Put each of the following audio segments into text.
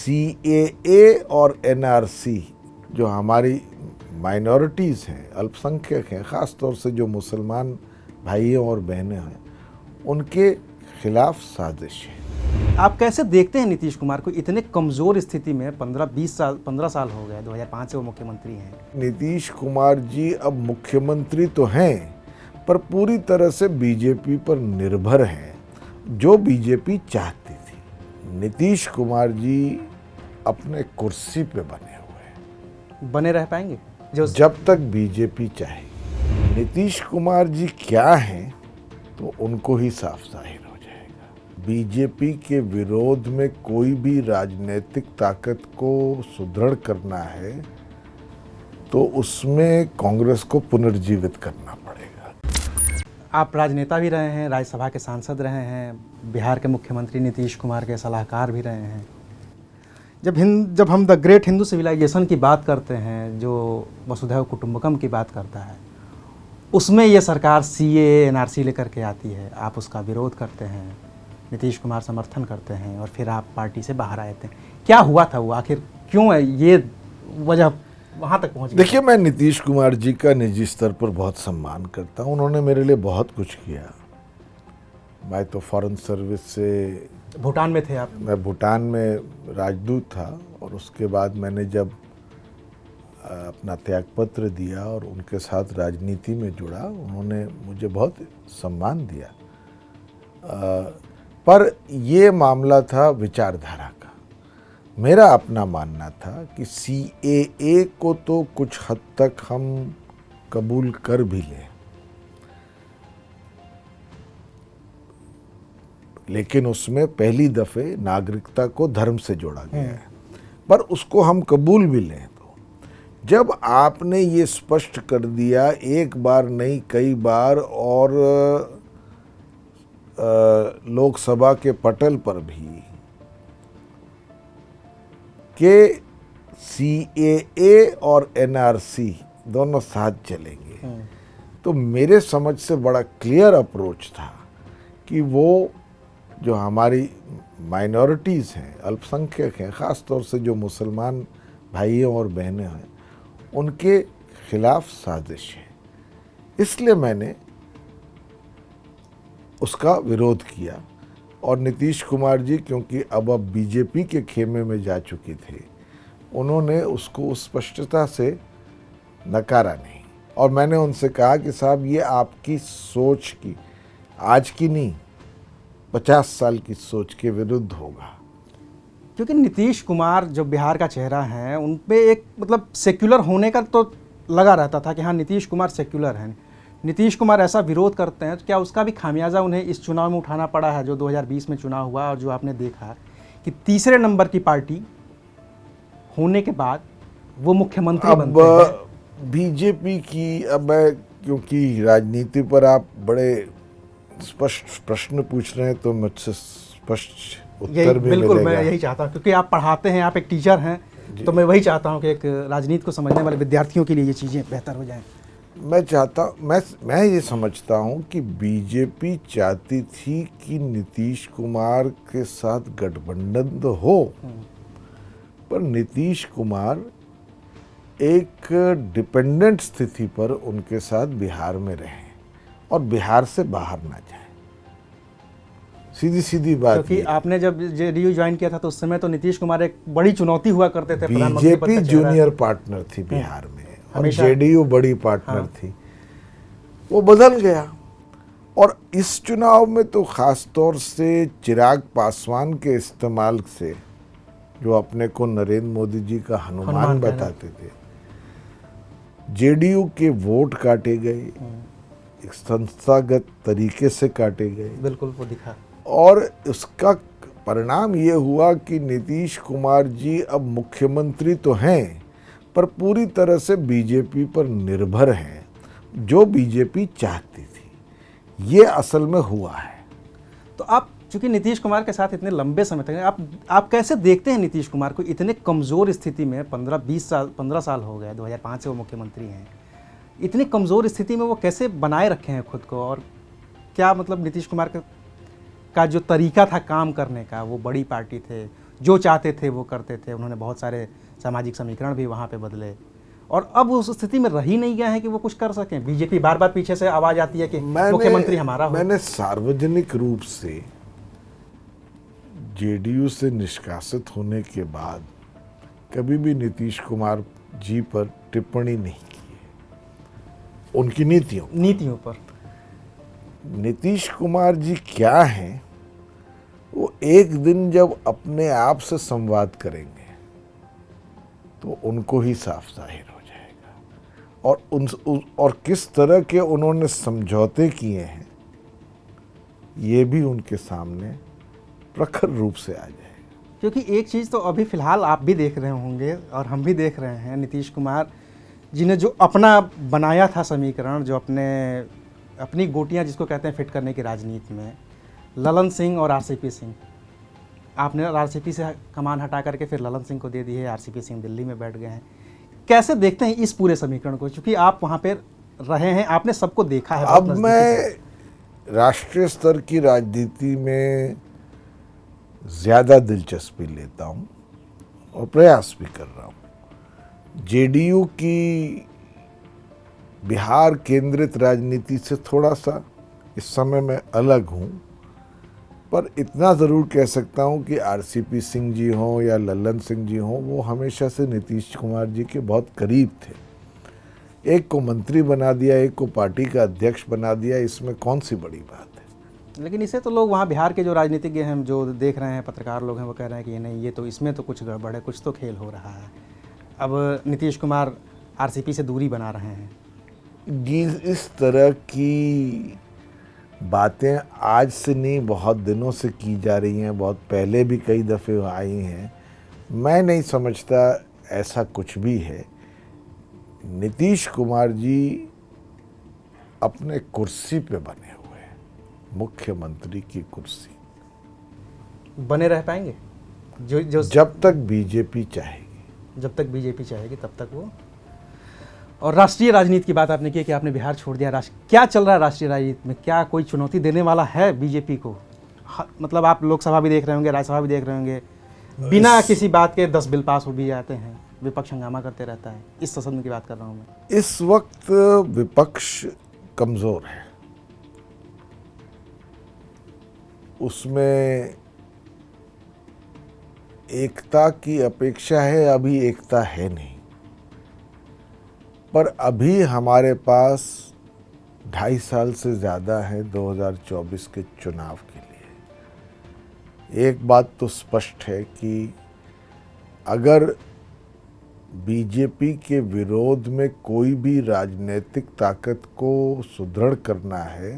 CAA और NRC जो हमारी माइनॉरिटीज़ हैं, अल्पसंख्यक हैं, ख़ास तौर से जो मुसलमान भाइयों और बहनें हैं, उनके खिलाफ साजिश है। आप कैसे देखते हैं नीतीश कुमार को इतने कमज़ोर स्थिति में? 15 साल हो गए, 2005 से वो मुख्यमंत्री हैं। नीतीश कुमार जी अब मुख्यमंत्री तो हैं, पर पूरी तरह से बीजेपी पर निर्भर हैं, जो बीजेपी चाहती थी। नीतीश कुमार जी अपने कुर्सी पे बने हुए हैं, बने रह पाएंगे जब तक बीजेपी चाहेगी। नीतीश कुमार जी क्या हैं तो उनको ही साफ जाहिर हो जाएगा। बीजेपी के विरोध में कोई भी राजनीतिक ताकत को सुदृढ़ करना है तो उसमें कांग्रेस को पुनर्जीवित करना पड़ेगा। आप राजनेता भी रहे हैं, राज्यसभा के सांसद रहे हैं, बिहार के मुख्यमंत्री नीतीश कुमार के सलाहकार भी रहे हैं। जब हम द ग्रेट हिंदू सिविलाइजेशन की बात करते हैं, जो वसुधैव कुटुंबकम की बात करता है, उसमें ये सरकार CAA NRC लेकर के आती है, आप उसका विरोध करते हैं, नीतीश कुमार समर्थन करते हैं और फिर आप पार्टी से बाहर आए थे। क्या हुआ था वो, आखिर क्यों है ये वजह वहाँ तक पहुँच गई? देखिए, मैं नीतीश कुमार जी का निजी स्तर पर बहुत सम्मान करता हूँ। उन्होंने मेरे लिए बहुत कुछ किया। मैं तो फॉरेन सर्विस से भूटान में थे आप? मैं भूटान में राजदूत था और उसके बाद मैंने जब अपना त्यागपत्र दिया और उनके साथ राजनीति में जुड़ा, उन्होंने मुझे बहुत सम्मान दिया। पर ये मामला था विचारधारा का। मेरा अपना मानना था कि CAA को तो कुछ हद तक हम कबूल कर भी लें, लेकिन उसमें पहली दफ़े नागरिकता को धर्म से जोड़ा गया है। पर उसको हम कबूल भी लें तो जब आपने ये स्पष्ट कर दिया एक बार नहीं कई बार, और लोकसभा के पटल पर भी कि CAA और NRC दोनों साथ चलेंगे, तो मेरे समझ से बड़ा क्लियर अप्रोच था कि वो जो हमारी माइनॉरिटीज़ हैं, अल्पसंख्यक हैं, ख़ास तौर से जो मुसलमान भाइयों और बहनें हैं, उनके खिलाफ साजिश है। इसलिए मैंने उसका विरोध किया। और नीतीश कुमार जी क्योंकि अब बीजेपी के खेमे में जा चुके थे, उन्होंने उसको स्पष्टता से नकारा नहीं। और मैंने उनसे कहा कि साहब, ये आपकी सोच की, आज की नहीं, 50 साल की सोच के विरुद्ध होगा। क्योंकि नीतीश कुमार जो बिहार का चेहरा है, उन पे एक मतलब सेक्युलर होने का तो लगा रहता था कि हाँ नीतीश कुमार सेक्युलर हैं। नीतीश कुमार ऐसा विरोध करते हैं तो क्या उसका भी खामियाजा उन्हें इस चुनाव में उठाना पड़ा है, जो 2020 में चुनाव हुआ और जो आपने देखा कि तीसरे नंबर की पार्टी होने के बाद वो मुख्यमंत्री बनते हैं? बीजेपी की, अब मैं क्योंकि राजनीति पर आप बड़े स्पष्ट प्रश्न पूछ रहे हैं तो मुझसे स्पष्ट उत्तर भी बिल्कुल मिलेगा। मैं यही चाहता हूँ, क्योंकि आप पढ़ाते हैं, आप एक टीचर हैं, तो मैं वही चाहता हूँ कि एक राजनीति को समझने वाले विद्यार्थियों के लिए ये चीज़ें बेहतर हो जाएं। मैं ये समझता हूँ कि बीजेपी चाहती थी कि नीतीश कुमार के साथ गठबंधन तो हो, पर नीतीश कुमार एक डिपेंडेंट स्थिति पर उनके साथ बिहार में रहें और बिहार से बाहर ना जाए। सीधी बात। क्योंकि आपने जब JDU ज्वाइन किया था तो उस समय तो नीतीश कुमार एक बड़ी चुनौती हुआ करते थे। बीजेपी जूनियर पार्टनर थी बिहार में और JDU बड़ी पार्टनर थी। वो बदल गया और इस चुनाव में तो खास तौर से चिराग पासवान के इस्तेमाल से, जो अपने को नरेंद्र मोदी जी का हनुमान बताते थे, JDU के वोट काटे गए, एक संस्थागत तरीके से काटे गए। बिल्कुल वो दिखा। और उसका परिणाम ये हुआ कि नीतीश कुमार जी अब मुख्यमंत्री तो हैं, पर पूरी तरह से बीजेपी पर निर्भर हैं, जो बीजेपी चाहती थी। ये असल में हुआ है। तो आप चूंकि नीतीश कुमार के साथ इतने लंबे समय तक आप कैसे देखते हैं नीतीश कुमार को इतने कमज़ोर स्थिति में? 15 साल हो गए, 2005 से वो मुख्यमंत्री हैं। इतनी कमज़ोर स्थिति में वो कैसे बनाए रखे हैं खुद को? और क्या मतलब नीतीश कुमार का जो तरीका था काम करने का, वो बड़ी पार्टी थे, जो चाहते थे वो करते थे। उन्होंने बहुत सारे सामाजिक समीकरण भी वहाँ पे बदले, और अब उस स्थिति में रह ही नहीं गए हैं कि वो कुछ कर सकें। बीजेपी बार बार पीछे से आवाज़ आती है कि मुख्यमंत्री हमारा हो। मैंने सार्वजनिक रूप से जेडीयू से निष्कासित होने के बाद कभी भी नीतीश कुमार जी पर टिप्पणी नहीं की है, उनकी नीतियों पर। नीतीश कुमार जी क्या हैं, वो एक दिन जब अपने आप से संवाद करेंगे तो उनको ही साफ जाहिर हो जाएगा, और किस तरह के उन्होंने समझौते किए हैं ये भी उनके सामने प्रखर रूप से आ जाएगा। क्योंकि एक चीज़ तो अभी फ़िलहाल आप भी देख रहे होंगे और हम भी देख रहे हैं, नीतीश कुमार जी ने जो अपना बनाया था समीकरण, जो अपनी गोटियां जिसको कहते हैं फिट करने की राजनीति में, ललन सिंह और आरसीपी सिंह, आपने आरसीपी से कमान हटा करके फिर ललन सिंह को दे दी है। आरसीपी सिंह दिल्ली में बैठ गए हैं। कैसे देखते हैं इस पूरे समीकरण को, क्योंकि आप वहाँ पे रहे हैं, आपने सबको देखा है। अब मैं राष्ट्रीय स्तर की राजनीति में ज़्यादा दिलचस्पी लेता हूँ और प्रयास भी कर रहा हूँ। जेडीयू की बिहार केंद्रित राजनीति से थोड़ा सा इस समय मैं अलग हूँ, पर इतना ज़रूर कह सकता हूँ कि आरसीपी सिंह जी हों या ललन सिंह जी हों, वो हमेशा से नीतीश कुमार जी के बहुत करीब थे। एक को मंत्री बना दिया, एक को पार्टी का अध्यक्ष बना दिया, इसमें कौन सी बड़ी बात है। लेकिन इसे तो लोग वहाँ बिहार के जो राजनीतिज्ञ हैं, जो देख रहे हैं, पत्रकार लोग हैं, वो कह रहे हैं कि नहीं, ये तो इसमें तो कुछ गड़बड़ है, कुछ तो खेल हो रहा है। अब नीतीश कुमार आरसीपी से दूरी बना रहे हैं। इस तरह की बातें आज से नहीं, बहुत दिनों से की जा रही हैं, बहुत पहले भी कई दफ़े आई हैं। मैं नहीं समझता ऐसा कुछ भी है। नीतीश कुमार जी अपने कुर्सी पे बने हुए हैं, मुख्यमंत्री की कुर्सी बने रह पाएंगे जो जब तक बीजेपी चाहेगी। जब तक बीजेपी चाहेगी तब तक वो। और राष्ट्रीय राजनीति की बात आपने की कि आपने बिहार छोड़ दिया। क्या चल रहा है राष्ट्रीय राजनीति में? क्या कोई चुनौती देने वाला है बीजेपी को? मतलब आप लोकसभा भी देख रहे होंगे, राज्यसभा भी देख रहे होंगे, बिना किसी बात के 10 बिल पास हो भी जाते हैं, विपक्ष हंगामा करते रहता है। इस संसद की बात कर रहा हूँ मैं। इस वक्त विपक्ष कमज़ोर है, उसमें एकता की अपेक्षा है, अभी एकता है नहीं। पर अभी हमारे पास 2.5 साल से ज़्यादा है 2024 के चुनाव के लिए। एक बात तो स्पष्ट है कि अगर बीजेपी के विरोध में कोई भी राजनीतिक ताकत को सुदृढ़ करना है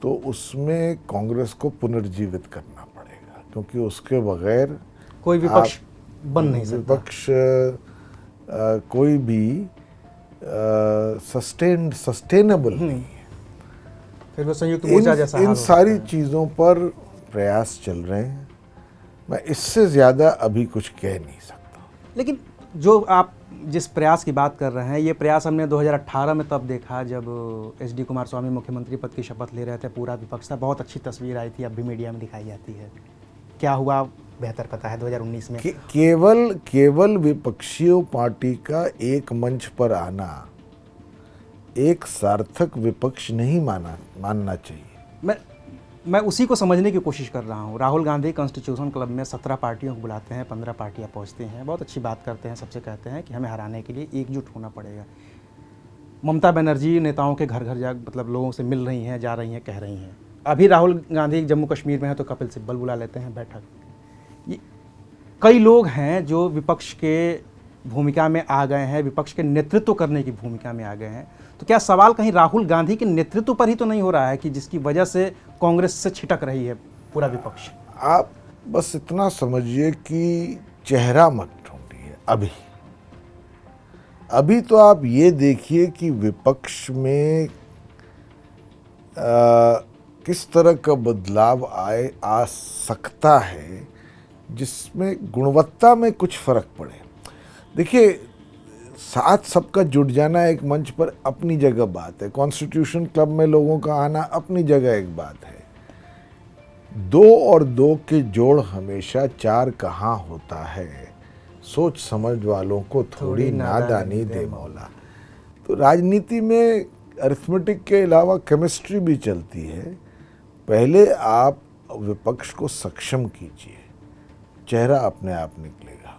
तो उसमें कांग्रेस को पुनर्जीवित करना पड़ेगा, क्योंकि उसके बगैर कोई विपक्ष बन नहीं सकता। विपक्ष कोई भी सस्टेनेबल नहीं है। फिर वो संयुक्त मोर्चा जैसा इन सारी चीज़ों पर प्रयास चल रहे हैं। मैं इससे ज़्यादा अभी कुछ कह नहीं सकता। लेकिन जो आप जिस प्रयास की बात कर रहे हैं, ये प्रयास हमने 2018 में तब देखा जब HD कुमार स्वामी मुख्यमंत्री पद की शपथ ले रहे थे। पूरा विपक्ष था, बहुत अच्छी तस्वीर आई थी, अब भी मीडिया में दिखाई जाती है। क्या हुआ बेहतर पता है 2019 में। केवल विपक्षी पार्टी का एक मंच पर आना एक सार्थक विपक्ष नहीं मानना चाहिए। मैं उसी को समझने की कोशिश कर रहा हूँ। राहुल गांधी कॉन्स्टिट्यूशन क्लब में 17 पार्टियों को बुलाते हैं, 15 पार्टियाँ पहुँचती हैं, बहुत अच्छी बात करते हैं, सबसे कहते हैं कि हमें हराने के लिए एकजुट होना पड़ेगा। ममता बनर्जी नेताओं के घर घर जा मतलब लोगों से मिल रही हैं, जा रही हैं, कह रही हैं। अभी राहुल गांधी जम्मू कश्मीर में है तो कपिल सिब्बल बुला लेते हैं बैठक। ये कई लोग हैं जो विपक्ष के भूमिका में आ गए हैं, विपक्ष के नेतृत्व करने की भूमिका में आ गए हैं। तो क्या सवाल कहीं राहुल गांधी के नेतृत्व पर ही तो नहीं हो रहा है कि जिसकी वजह से कांग्रेस से छिटक रही है पूरा विपक्ष? आप बस इतना समझिए कि चेहरा मत ढूंढिए। अभी तो आप ये देखिए कि विपक्ष में किस तरह का बदलाव आ सकता है जिसमें गुणवत्ता में कुछ फर्क पड़े। देखिए, साथ सबका जुट जाना एक मंच पर अपनी जगह बात है, कॉन्स्टिट्यूशन क्लब में लोगों का आना अपनी जगह एक बात है, 2 और 2 के जोड़ हमेशा 4 कहाँ होता है, सोच समझ वालों को थोड़ी नादानी दे मौला। तो राजनीति में अरिथमेटिक के अलावा केमिस्ट्री भी चलती है। पहले आप विपक्ष को सक्षम कीजिए, चेहरा अपने आप निकलेगा।